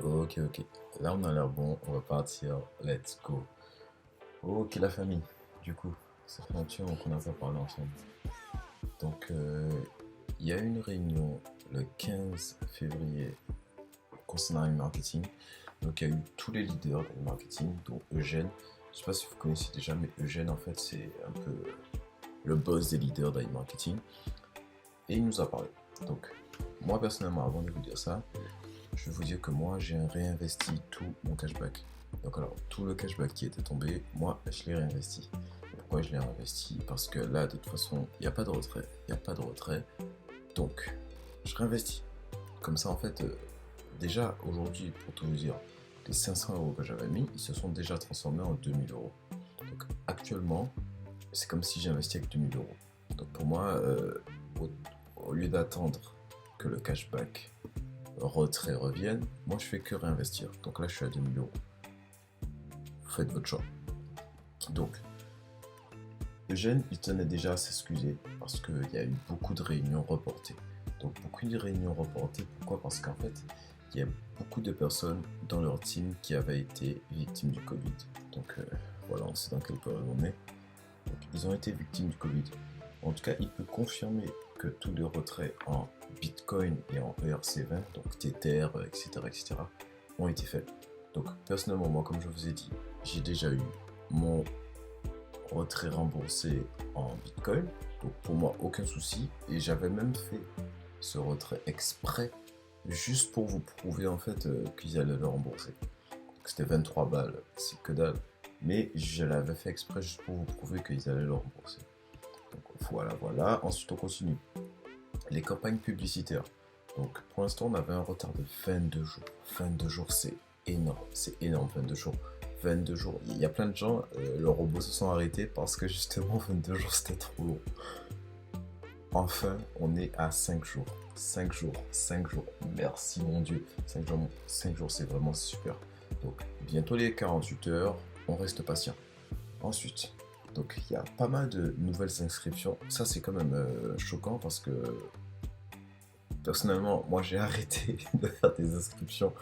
Ok, ok. Là, on a l'air bon. On va partir. Let's go. Ok, la famille. Du coup, ça fait un petit moment qu'on n'a pas parlé ensemble. Donc, il y a eu une réunion le 15 février concernant le marketing. Donc, il y a eu tous les leaders du marketing, dont Eugène. Je ne sais pas si vous connaissez déjà, mais Eugène, en fait, c'est un peu le boss des leaders dans le marketing. Et il nous a parlé. Donc, moi, personnellement, avant de vous dire ça, je vais vous dire que moi, j'ai réinvesti tout mon cashback. Donc alors, tout le cashback qui était tombé, moi, je l'ai réinvesti. Pourquoi je l'ai réinvesti? Parce que là, de toute façon, il n'y a pas de retrait. Il n'y a pas de retrait. Donc, je réinvestis. Comme ça, en fait, déjà, aujourd'hui, pour tout vous dire, les 500 euros que j'avais mis, ils se sont déjà transformés en 2000 euros. Donc, actuellement, c'est comme si j'investis avec 2000 euros. Donc, pour moi, au, au lieu d'attendre que le cashback retrait revienne, moi je fais que réinvestir. Donc là je suis à 2000 euros. Vous faites votre choix. Donc, Eugène, il tenait déjà à s'excuser parce qu'il y a eu beaucoup de réunions reportées. Donc beaucoup de réunions reportées, pourquoi? Parce qu'en fait, il y a beaucoup de personnes dans leur team qui avaient été victimes du Covid. Donc voilà, on sait dans quelle période on est. Donc, ils ont été victimes du Covid. En tout cas, il peut confirmer que tous les retraits en Bitcoin et en ERC20, donc Tether, etc., etc., ont été faits. Donc, personnellement, moi, comme je vous ai dit, j'ai déjà eu mon retrait remboursé en Bitcoin. Donc, pour moi, aucun souci. Et j'avais même fait ce retrait exprès, juste pour vous prouver en fait qu'ils allaient le rembourser. C'était 23 balles, c'est que dalle. Mais je l'avais fait exprès juste pour vous prouver qu'ils allaient le rembourser. Donc voilà, voilà. Ensuite, on continue. Les campagnes publicitaires. Donc pour l'instant, on avait un retard de 22 jours. 22 jours, c'est énorme, 22 jours. 22 jours. Il y a plein de gens, leurs robots se sont arrêtés parce que justement 22 jours c'était trop long. Enfin, on est à 5 jours. 5 jours, 5 jours. Merci mon Dieu. 5 jours c'est vraiment super. Donc bientôt les 48 heures, on reste patient. Ensuite, donc il y a pas mal de nouvelles inscriptions. Ça c'est quand même choquant parce que personnellement, moi j'ai arrêté de faire des inscriptions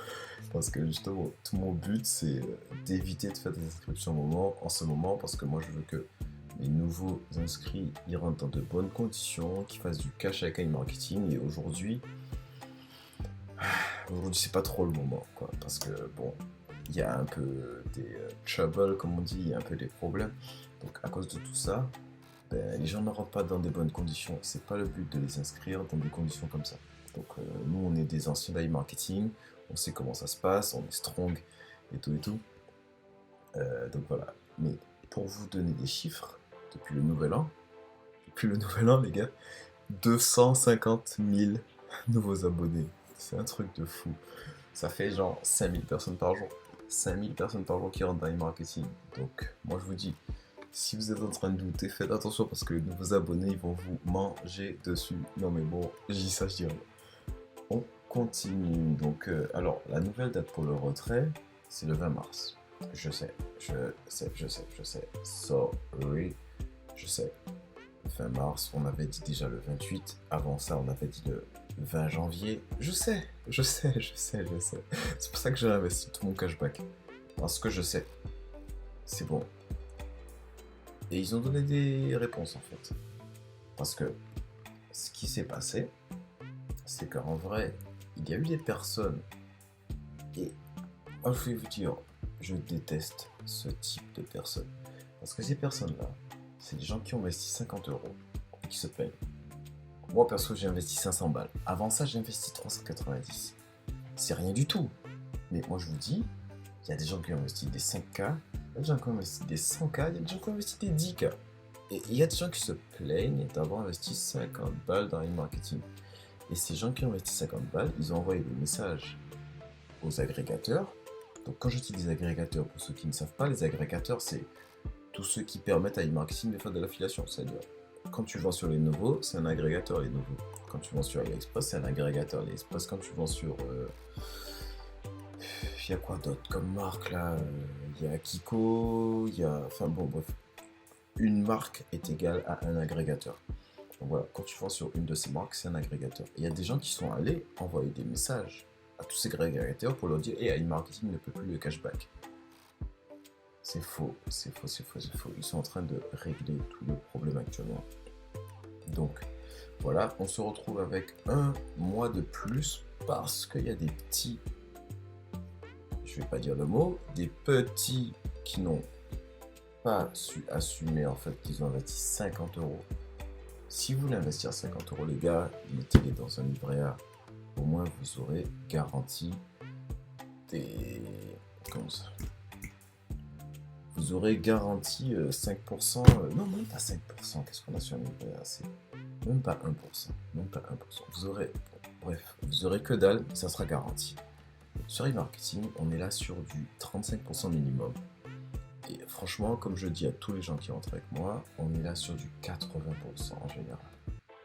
parce que justement tout mon but c'est d'éviter de faire des inscriptions en ce moment parce que moi je veux que les nouveaux inscrits ils rentrent dans de bonnes conditions, qu'ils fassent du cash avec un marketing et aujourd'hui c'est pas trop le moment quoi parce que bon il y a un peu des troubles comme on dit, il y a un peu des problèmes. Donc à cause de tout ça, ben, les gens ne rentrent pas dans des bonnes conditions. C'est pas le but de les inscrire dans des conditions comme ça. Donc nous on est des anciens d'e marketing, on sait comment ça se passe, on est strong et tout et tout. Donc voilà. Mais pour vous donner des chiffres, depuis le nouvel an les gars, 250 000 nouveaux abonnés. C'est un truc de fou. Ça fait genre 5000 personnes par jour. 5000 personnes par jour qui rentrent dans le marketing. Donc moi je vous dis, si vous êtes en train de douter, faites attention parce que les nouveaux abonnés ils vont vous manger dessus. Non mais bon, je dis ça, je dis rien. On continue. Donc alors la nouvelle date pour le retrait, c'est le 20 mars. Je sais. Sorry. Je sais. Fin mars, on avait dit déjà le 28. Avant ça, on avait dit le 20 janvier. Je sais. C'est pour ça que j'ai investi tout mon cashback. Parce que je sais. C'est bon. Et ils ont donné des réponses en fait. Parce que ce qui s'est passé, c'est qu'en vrai, il y a eu des personnes. Et moi, je vais vous dire, je déteste ce type de personnes. Parce que ces personnes-là, c'est des gens qui ont investi 50 euros et qui se plaignent. Moi, perso, j'ai investi 500 balles. Avant ça, j'ai investi 390. C'est rien du tout. Mais moi, je vous dis, il y a des gens qui ont investi des 5K, il y a des gens qui ont investi des 100K, il y a des gens qui ont investi des 10K. Et il y a des gens qui se plaignent d'avoir investi 50 balles dans l'e-marketing. Et ces gens qui ont investi 50 balles, ils ont envoyé des messages aux agrégateurs. Donc quand je dis des agrégateurs, pour ceux qui ne savent pas, les agrégateurs, c'est tous ceux qui permettent à e-marketing de faire de l'affiliation. C'est-à-dire, quand tu vends sur les nouveaux, c'est un agrégateur les nouveaux. Quand tu vends sur AliExpress, c'est un agrégateur AliExpress. Quand tu vends sur... il y a quoi d'autre comme marque là? Il y a Kiko, il y a... Enfin bon, bref. Une marque est égale à un agrégateur. Donc voilà, quand tu vends sur une de ces marques, c'est un agrégateur. Et il y a des gens qui sont allés envoyer des messages à tous ces agrégateurs pour leur dire hey, iMarketing ne peut plus le cashback. C'est faux. Ils sont en train de régler tout le problème actuellement. Donc, voilà, on se retrouve avec un mois de plus parce qu'il y a des petits, je vais pas dire le mot, des petits qui n'ont pas su assumer en fait qu'ils ont investi 50 euros. Si vous voulez investir 50 euros, les gars, mettez-les dans un livret A. Au moins, vous aurez garanti des. Comment ça ? Vous aurez garanti 5%. Non, même pas 5%. Qu'est-ce qu'on a sur un livret A ? C'est même pas 1%. Même pas 1%. Vous aurez. Bref, vous aurez que dalle, ça sera garanti. Sur e-marketing, on est là sur du 35% minimum. Et franchement, comme je dis à tous les gens qui rentrent avec moi, on est là sur du 80% en général.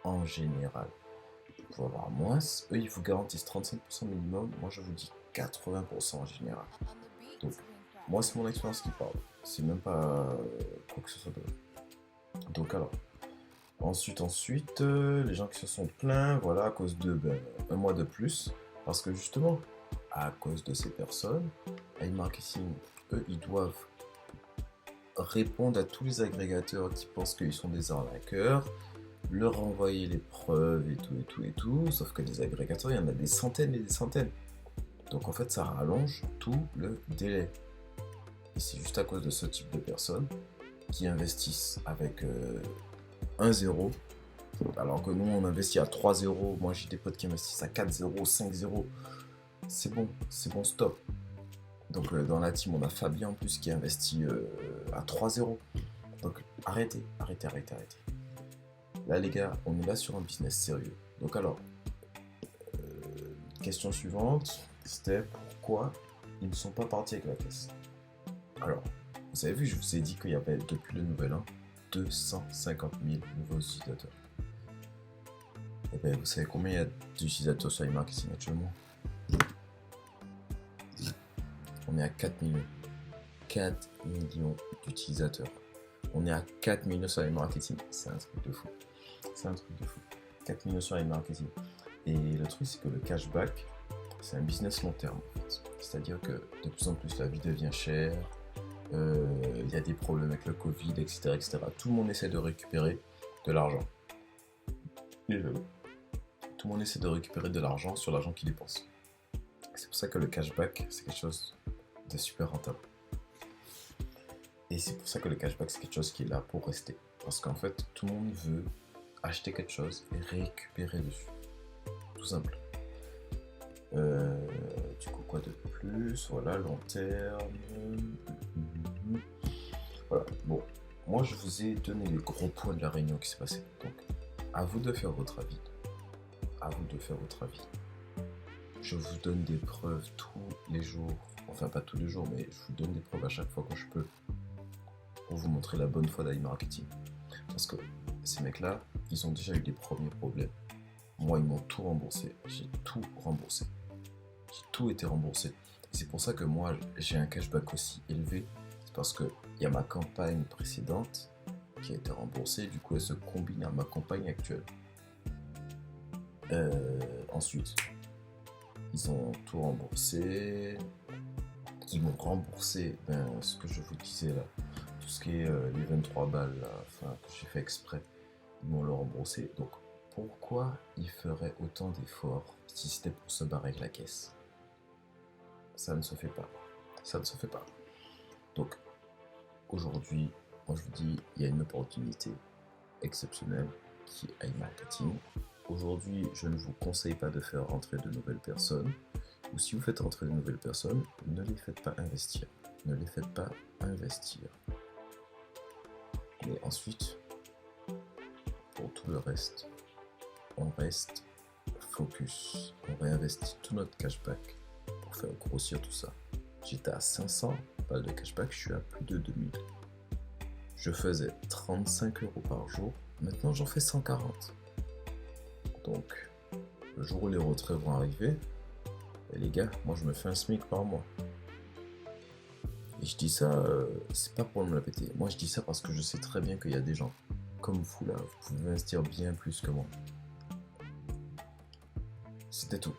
En général. Vous pouvez avoir moins. Eux, ils vous garantissent 35% minimum. Moi, je vous dis 80% en général. Donc, moi, c'est mon expérience qui parle. C'est même pas quoi que ce soit d'autre. Donc, alors. Ensuite, les gens qui se sont plaints, voilà, à cause de un mois de plus. Parce que justement, à cause de ces personnes, iMarketing, eux, ils doivent répondre à tous les agrégateurs qui pensent qu'ils sont des arnaqueurs, leur envoyer les preuves et tout, sauf que les agrégateurs, il y en a des centaines et des centaines. Donc en fait, ça rallonge tout le délai. Et c'est juste à cause de ce type de personnes qui investissent avec 1 0, alors que nous, on investit à 3 0. Moi, j'ai des potes qui investissent à 4 0, 5 0. C'est bon, stop. Donc dans la team, on a Fabien en plus qui investit à 3 0. Donc arrêtez. Là les gars, on est là sur un business sérieux. Donc alors, question suivante, c'était pourquoi ils ne sont pas partis avec la caisse. Alors, vous avez vu, je vous ai dit qu'il y avait depuis le nouvel an 250 000 nouveaux utilisateurs. Et bien vous savez combien il y a d'utilisateurs sur iMarketing actuellement ? On est à 4 millions. 4 millions d'utilisateurs. On est à 4 millions sur iMarketing. C'est un truc de fou. 4 millions sur iMarketing. Et le truc, c'est que le cashback, c'est un business long terme. En fait. C'est-à-dire que de plus en plus, la vie devient chère. Il y a des problèmes avec le Covid, etc., Tout le monde essaie de récupérer de l'argent. Tout le monde essaie de récupérer de l'argent sur l'argent qu'il dépense. C'est pour ça que le cashback, c'est quelque chose de super rentable. Et c'est pour ça que le cashback, c'est quelque chose qui est là pour rester. Parce qu'en fait, tout le monde veut acheter quelque chose et récupérer dessus. Tout simple. Du coup, quoi de plus ? Voilà, long terme. Voilà, bon. Moi, je vous ai donné les gros points de la réunion qui s'est passée. Donc, à vous de faire votre avis. Je vous donne des preuves tous les jours. Enfin, pas tous les jours, mais je vous donne des preuves à chaque fois que je peux. Pour vous montrer la bonne foi d'iMarketing. Parce que ces mecs-là, ils ont déjà eu des premiers problèmes. Moi, ils m'ont tout remboursé. J'ai tout remboursé. J'ai tout été remboursé. C'est pour ça que moi, j'ai un cashback aussi élevé. C'est parce qu'il y a ma campagne précédente qui a été remboursée. Du coup, elle se combine à ma campagne actuelle. Ensuite, ils ont tout remboursé. Ils m'ont remboursé ce que je vous disais là. Tout ce qui est les 23 balles là, que j'ai fait exprès. Ils m'ont le remboursé. Donc, pourquoi ils feraient autant d'efforts si c'était pour se barrer avec la caisse ? Ça ne se fait pas. Donc, aujourd'hui, moi je vous dis, il y a une opportunité exceptionnelle qui est iMarketing. Aujourd'hui, je ne vous conseille pas de faire rentrer de nouvelles personnes. Ou si vous faites rentrer de nouvelles personnes, ne les faites pas investir. Mais ensuite, pour tout le reste, on reste focus. On réinvestit tout notre cashback pour faire grossir tout ça. J'étais à 500 balles de cashback, je suis à plus de 2000. Je faisais 35 euros par jour, maintenant j'en fais 140. Donc, le jour où les retraits vont arriver, et les gars, moi je me fais un SMIC par mois. Et je dis ça, c'est pas pour me la péter. Moi je dis ça parce que je sais très bien qu'il y a des gens comme vous là, vous pouvez investir bien plus que moi. C'était tout.